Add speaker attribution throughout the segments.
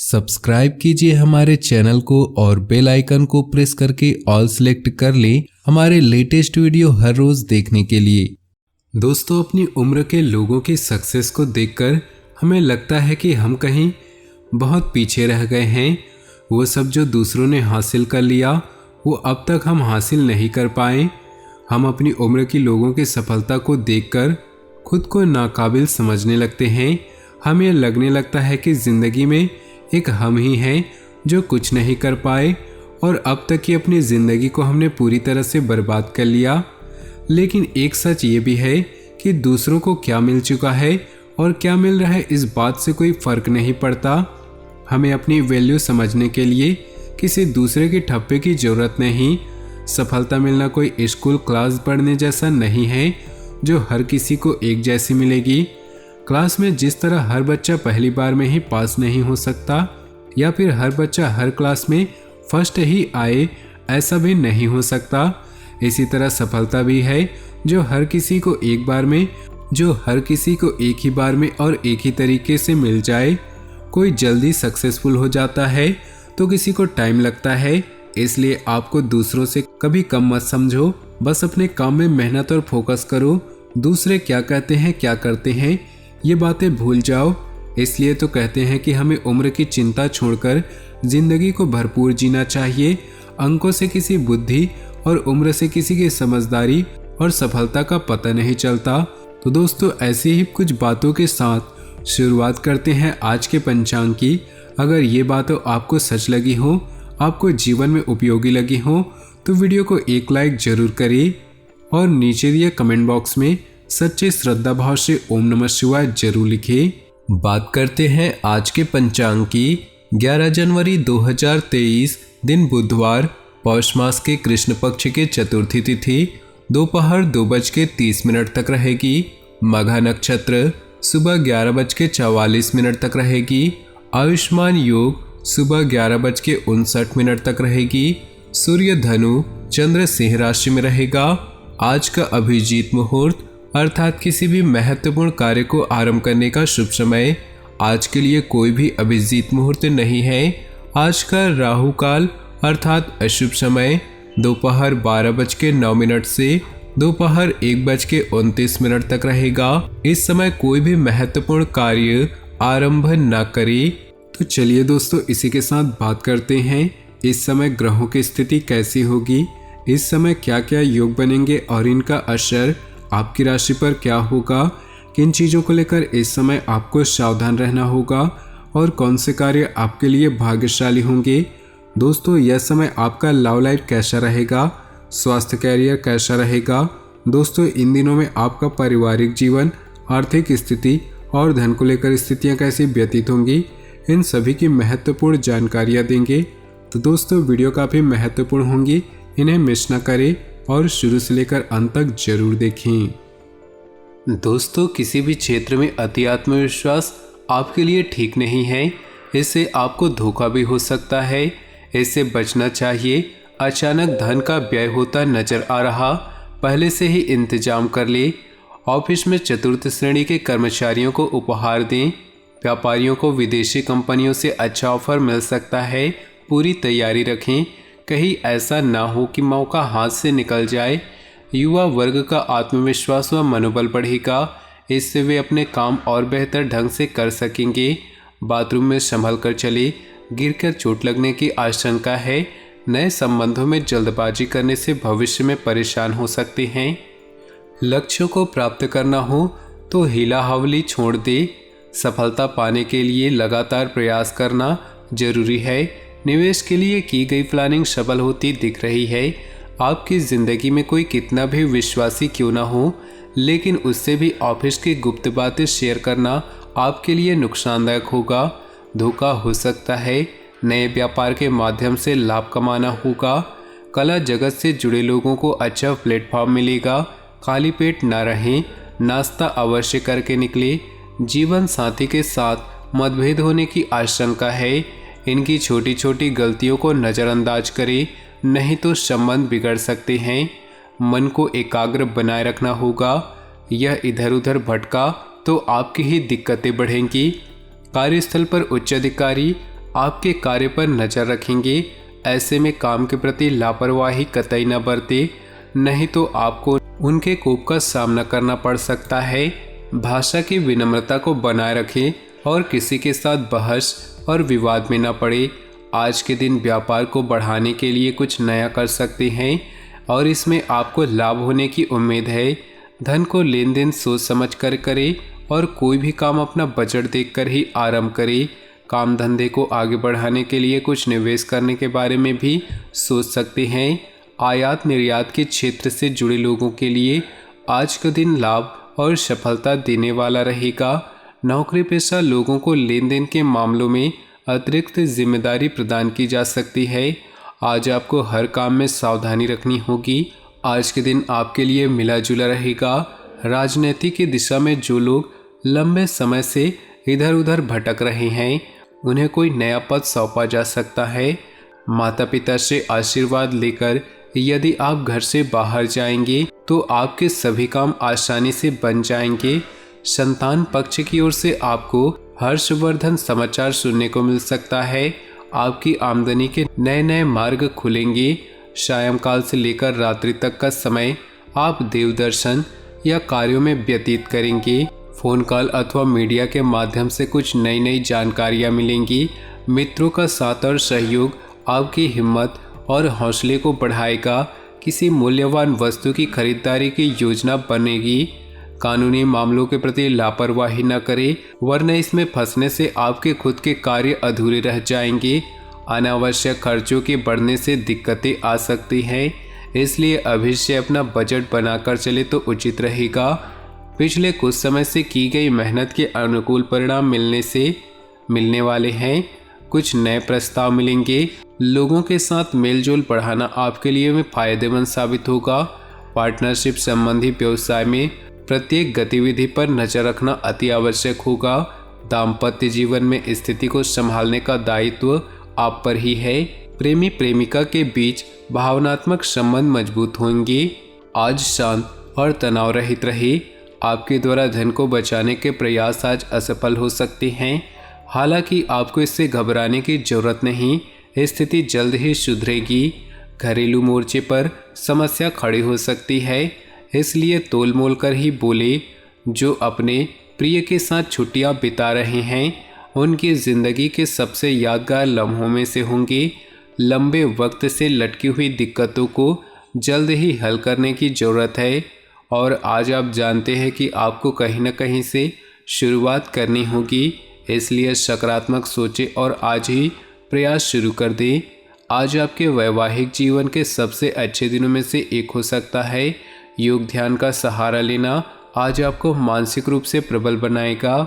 Speaker 1: Subscribe कीजिए हमारे channel को और बेल आइकन को प्रेस करके ऑल सेलेक्ट कर लें हमारे लेटेस्ट वीडियो हर रोज देखने के लिए। दोस्तों, अपनी उम्र के लोगों की सक्सेस को देखकर हमें लगता है कि हम कहीं बहुत पीछे रह गए हैं। वो सब जो दूसरों ने हासिल कर लिया वो अब तक हम हासिल नहीं कर पाए। हम अपनी उम्र की लोगों की सफलता को देखकर खुद को नाकाबिल समझने लगते हैं। हमें लगने लगता है कि ज़िंदगी में एक हम ही हैं जो कुछ नहीं कर पाए और अब तक की अपनी ज़िंदगी को हमने पूरी तरह से बर्बाद कर लिया। लेकिन एक सच ये भी है कि दूसरों को क्या मिल चुका है और क्या मिल रहा है इस बात से कोई फ़र्क नहीं पड़ता। हमें अपनी वैल्यू समझने के लिए किसी दूसरे के ठप्पे की ज़रूरत नहीं। सफलता मिलना कोई स्कूल क्लास पढ़ने जैसा नहीं है जो हर किसी को एक जैसी मिलेगी। क्लास में जिस तरह हर बच्चा पहली बार में ही पास नहीं हो सकता या फिर हर बच्चा हर क्लास में फर्स्ट ही आए, ऐसा भी नहीं हो सकता। इसी तरह सफलता भी है जो हर किसी को एक ही बार में और एक ही तरीके से मिल जाए। कोई जल्दी सक्सेसफुल हो जाता है तो किसी को टाइम लगता है। इसलिए आपको दूसरों से कभी कम मत समझो, बस अपने काम में मेहनत और फोकस करो। दूसरे क्या कहते हैं, क्या करते हैं, ये बातें भूल जाओ। इसलिए तो कहते हैं कि हमें उम्र की चिंता छोड़कर जिंदगी को भरपूर जीना चाहिए। अंकों से किसी बुद्धि और उम्र से किसी की समझदारी और सफलता का पता नहीं चलता। तो दोस्तों, ऐसी ही कुछ बातों के साथ शुरुआत करते हैं आज के पंचांग की। अगर ये बातें आपको सच लगी हो, आपको जीवन में उपयोगी लगी हो, तो वीडियो को एक लाइक जरूर करें और नीचे दिए कमेंट बॉक्स में सच्चे श्रद्धा भाव से ओम नमः शिवाय जरूर लिखें। बात करते हैं आज के पंचांग की। 11 जनवरी 2023 दिन बुधवार, पौष मास के कृष्ण पक्ष के चतुर्थी तिथि दोपहर 2:30 तक रहेगी। मघा नक्षत्र सुबह 11:44 तक रहेगी। आयुष्मान योग सुबह 11:59 तक रहेगी। सूर्य धनु, चंद्र सिंह राशि में रहेगा। आज का अभिजीत मुहूर्त अर्थात किसी भी महत्वपूर्ण कार्य को आरंभ करने का शुभ समय। आज के लिए कोई भी अभिजीत मुहूर्त नहीं है। आज का राहु काल अर्थात अशुभ समय दोपहर 12:09 से दोपहर 1:29 तक रहेगा। इस समय कोई भी महत्वपूर्ण कार्य आरंभ न करे। तो चलिए दोस्तों, इसी के साथ बात करते हैं इस समय ग्रहों की स्थिति कैसी होगी, इस समय क्या क्या योग बनेंगे और इनका असर आपकी राशि पर क्या होगा, किन चीज़ों को लेकर इस समय आपको सावधान रहना होगा और कौन से कार्य आपके लिए भाग्यशाली होंगे। दोस्तों, यह समय आपका लव लाइफ कैसा रहेगा, स्वास्थ्य कैरियर कैसा रहेगा। दोस्तों, इन दिनों में आपका पारिवारिक जीवन, आर्थिक स्थिति और धन को लेकर स्थितियाँ कैसी व्यतीत होंगी, इन सभी की महत्वपूर्ण जानकारियाँ देंगे। तो दोस्तों, वीडियो काफ़ी महत्वपूर्ण होंगी, इन्हें मिस न करें और शुरू से लेकर अंत तक जरूर देखें। दोस्तों, किसी भी क्षेत्र में अति आत्मविश्वास आपके लिए ठीक नहीं है। इससे आपको धोखा भी हो सकता है, इससे बचना चाहिए। अचानक धन का व्यय होता नजर आ रहा, पहले से ही इंतजाम कर ले। ऑफिस में चतुर्थ श्रेणी के कर्मचारियों को उपहार दें। व्यापारियों को विदेशी कंपनियों से अच्छा ऑफर मिल सकता है, पूरी तैयारी रखें। कहीं ऐसा ना हो कि मौका हाथ से निकल जाए। युवा वर्ग का आत्मविश्वास व मनोबल बढ़ेगा, इससे वे अपने काम और बेहतर ढंग से कर सकेंगे। बाथरूम में संभल कर चले, गिरकर चोट लगने की आशंका है। नए संबंधों में जल्दबाजी करने से भविष्य में परेशान हो सकते हैं। लक्ष्यों को प्राप्त करना हो तो हीला हवली छोड़ दे। सफलता पाने के लिए लगातार प्रयास करना जरूरी है। निवेश के लिए की गई प्लानिंग सफल होती दिख रही है। आपकी ज़िंदगी में कोई कितना भी विश्वासी क्यों ना हो, लेकिन उससे भी ऑफिस की गुप्त बातें शेयर करना आपके लिए नुकसानदायक होगा। धोखा हो सकता है। नए व्यापार के माध्यम से लाभ कमाना होगा। कला जगत से जुड़े लोगों को अच्छा प्लेटफॉर्म मिलेगा। खाली पेट ना रहें, नाश्ता अवश्य करके निकले। जीवन साथी के साथ मतभेद होने की आशंका है। इनकी छोटी छोटी गलतियों को नज़रअंदाज करें, नहीं तो संबंध बिगड़ सकते हैं। मन को एकाग्र बनाए रखना होगा। यह इधर उधर भटका तो आपकी ही दिक्कतें बढ़ेंगी। कार्यस्थल पर उच्च अधिकारी आपके कार्य पर नजर रखेंगे। ऐसे में काम के प्रति लापरवाही कतई न बरते, नहीं तो आपको उनके कोप का सामना करना पड़ सकता है। भाषा की विनम्रता को बनाए रखें और किसी के साथ बहस और विवाद में न पड़े। आज के दिन व्यापार को बढ़ाने के लिए कुछ नया कर सकते हैं और इसमें आपको लाभ होने की उम्मीद है। धन को लेन देन सोच समझ कर करें और कोई भी काम अपना बजट देखकर ही आरंभ करें। काम धंधे को आगे बढ़ाने के लिए कुछ निवेश करने के बारे में भी सोच सकते हैं। आयात निर्यात के क्षेत्र से जुड़े लोगों के लिए आज का दिन लाभ और सफलता देने वाला रहेगा। नौकरी पेशा लोगों को लेन देन के मामलों में अतिरिक्त जिम्मेदारी प्रदान की जा सकती है। आज आपको हर काम में सावधानी रखनी होगी। आज के दिन आपके लिए मिला जुला रहेगा। राजनीति की दिशा में जो लोग लंबे समय से इधर उधर भटक रहे हैं, उन्हें कोई नया पद सौंपा जा सकता है। माता पिता से आशीर्वाद लेकर यदि आप घर से बाहर जाएंगे तो आपके सभी काम आसानी से बन जाएंगे। संतान पक्ष की ओर से आपको हर्षवर्धन समाचार सुनने को मिल सकता है। आपकी आमदनी के नए नए मार्ग खुलेंगे। सायंकाल से लेकर रात्रि तक का समय आप देव दर्शन या कार्यों में व्यतीत करेंगे। फोन कॉल अथवा मीडिया के माध्यम से कुछ नई नई जानकारियां मिलेंगी। मित्रों का साथ और सहयोग आपकी हिम्मत और हौसले को बढ़ाएगा। किसी मूल्यवान वस्तु की खरीदारी की योजना बनेगी। कानूनी मामलों के प्रति लापरवाही न करें, वरना इसमें फंसने से आपके खुद के कार्य अधूरे रह जाएंगे। अनावश्यक खर्चों के बढ़ने से दिक्कतें आ सकती हैं, इसलिए अभी से अपना बजट बनाकर चले तो उचित रहेगा। पिछले कुछ समय से की गई मेहनत के अनुकूल परिणाम मिलने वाले हैं। कुछ नए प्रस्ताव मिलेंगे। लोगों के साथ मेलजोल बढ़ाना आपके लिए में फायदेमंद साबित होगा। पार्टनरशिप संबंधी व्यवसाय में प्रत्येक गतिविधि पर नजर रखना अति आवश्यक होगा। दाम्पत्य जीवन में स्थिति को संभालने का दायित्व आप पर ही है। प्रेमी प्रेमिका के बीच भावनात्मक संबंध मजबूत होंगे। आज शांत और तनाव रहित रहे। आपके द्वारा धन को बचाने के प्रयास आज असफल हो सकते हैं। हालांकि आपको इससे घबराने की जरूरत नहीं, स्थिति जल्द ही सुधरेगी। घरेलू मोर्चे पर समस्या खड़ी हो सकती है, इसलिए तोल मोल कर ही बोले। जो अपने प्रिय के साथ छुट्टियां बिता रहे हैं, उनकी ज़िंदगी के सबसे यादगार लम्हों में से होंगे। लंबे वक्त से लटकी हुई दिक्कतों को जल्द ही हल करने की ज़रूरत है और आज आप जानते हैं कि आपको कहीं न कहीं से शुरुआत करनी होगी, इसलिए सकारात्मक सोचें और आज ही प्रयास शुरू कर दें। आज आपके वैवाहिक जीवन के सबसे अच्छे दिनों में से एक हो सकता है। योग ध्यान का सहारा लेना आज आपको मानसिक रूप से प्रबल बनाएगा।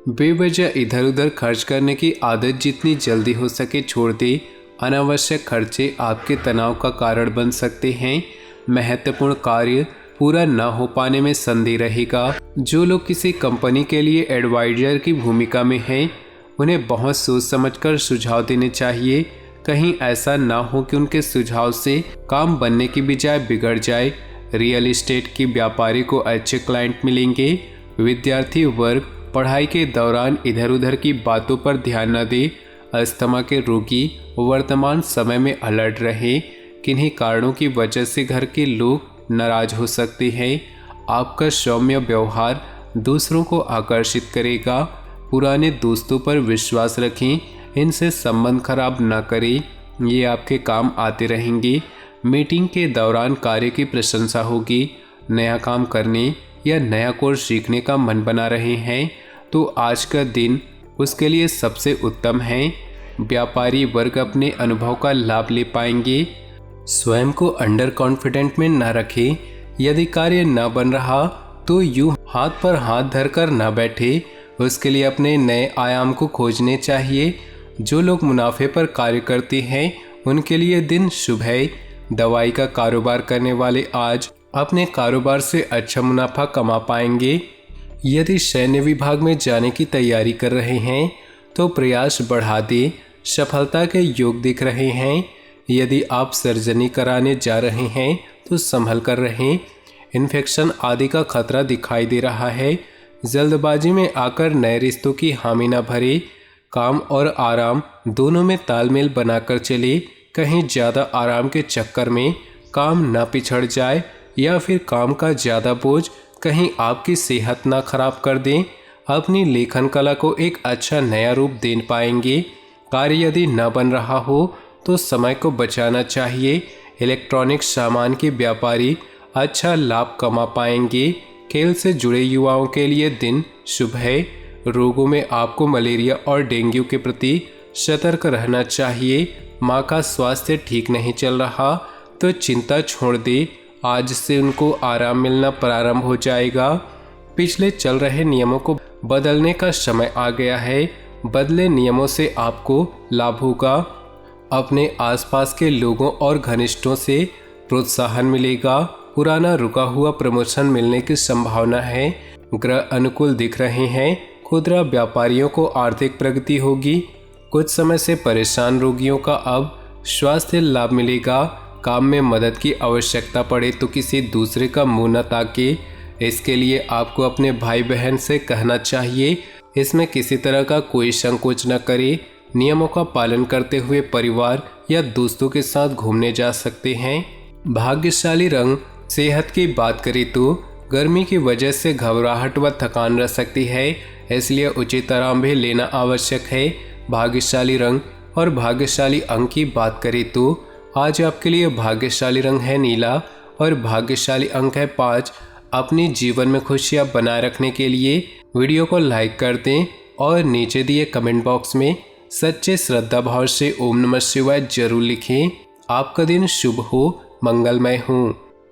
Speaker 1: बेवजह इधर उधर खर्च करने की आदत जितनी जल्दी हो सके छोड़ दें। अनावश्यक खर्चे आपके तनाव का कारण बन सकते हैं। महत्वपूर्ण कार्य पूरा न हो पाने में संदेह रहेगा। जो लोग किसी कंपनी के लिए एडवाइजर की भूमिका में हैं, उन्हें बहुत सोच समझकर सुझाव देने चाहिए। कहीं ऐसा ना हो कि उनके सुझाव से काम बनने की बजाय बिगड़ जाए। रियल एस्टेट की व्यापारी को अच्छे क्लाइंट मिलेंगे। विद्यार्थी वर्ग पढ़ाई के दौरान इधर उधर की बातों पर ध्यान न दे। अस्थमा के रोगी वर्तमान समय में अलर्ट रहे। किन्हीं कारणों की वजह से घर के लोग नाराज हो सकते हैं। आपका सौम्य व्यवहार दूसरों को आकर्षित करेगा। पुराने दोस्तों पर विश्वास रखें, इनसे संबंध खराब न करें, ये आपके काम आते रहेंगे। मीटिंग के दौरान कार्य की प्रशंसा होगी। नया काम करने या नया कोर्स सीखने का मन बना रहे हैं तो आज का दिन उसके लिए सबसे उत्तम है। व्यापारी वर्ग अपने अनुभव का लाभ ले पाएंगे। स्वयं को अंडर कॉन्फिडेंट में न रखें। यदि कार्य न बन रहा तो यूं हाथ पर हाथ धरकर न बैठे, उसके लिए अपने नए आयाम को खोजने चाहिए। जो लोग मुनाफे पर कार्य करते हैं उनके लिए दिन शुभ है। दवाई का कारोबार करने वाले आज अपने कारोबार से अच्छा मुनाफा कमा पाएंगे। यदि सैन्य विभाग में जाने की तैयारी कर रहे हैं तो प्रयास बढ़ा दें, सफलता के योग दिख रहे हैं। यदि आप सर्जरी कराने जा रहे हैं तो संभल कर रहें। इन्फेक्शन आदि का खतरा दिखाई दे रहा है। जल्दबाजी में आकर नए रिश्तों की हामी न भरे।
Speaker 2: काम और आराम दोनों में तालमेल बनाकर चले। कहीं ज़्यादा आराम के चक्कर में काम ना पिछड़ जाए या फिर काम का ज़्यादा बोझ कहीं आपकी सेहत ना खराब कर दें। अपनी लेखन कला को एक अच्छा नया रूप दे पाएंगे। कार्य यदि न बन रहा हो तो समय को बचाना चाहिए। इलेक्ट्रॉनिक सामान के व्यापारी अच्छा लाभ कमा पाएंगे। खेल से जुड़े युवाओं के लिए दिन शुभ है। रोगों में आपको मलेरिया और डेंगू के प्रति सतर्क रहना चाहिए। माँ का स्वास्थ्य ठीक नहीं चल रहा तो चिंता छोड़ दे, आज से उनको आराम मिलना प्रारंभ हो जाएगा। पिछले चल रहे नियमों को बदलने का समय आ गया है। बदले नियमों से आपको लाभ होगा। अपने आसपास के लोगों और घनिष्ठों से प्रोत्साहन मिलेगा। पुराना रुका हुआ प्रमोशन मिलने की संभावना है। ग्रह अनुकूल दिख रहे हैं। खुदरा व्यापारियों को आर्थिक प्रगति होगी। कुछ समय से परेशान रोगियों का अब स्वास्थ्य लाभ मिलेगा। काम में मदद की आवश्यकता पड़े तो किसी दूसरे का मुंह न ताके। इसके लिए आपको अपने भाई बहन से कहना चाहिए। इसमें किसी तरह का कोई संकोच न करे। नियमों का पालन करते हुए परिवार या दोस्तों के साथ घूमने जा सकते हैं। भाग्यशाली रंग। सेहत की बात करें तो गर्मी की वजह से घबराहट व थकान रह सकती है, इसलिए उचित आराम भी लेना आवश्यक है। भाग्यशाली रंग और भाग्यशाली अंक की बात करें तो आज आपके लिए भाग्यशाली रंग है नीला और भाग्यशाली अंक है 5। अपने जीवन में खुशियां बनाए रखने के लिए वीडियो को लाइक कर दें और नीचे दिए कमेंट बॉक्स में सच्चे श्रद्धा भाव से ओम नमः शिवाय जरूर लिखें। आपका दिन शुभ हो, मंगलमय हो।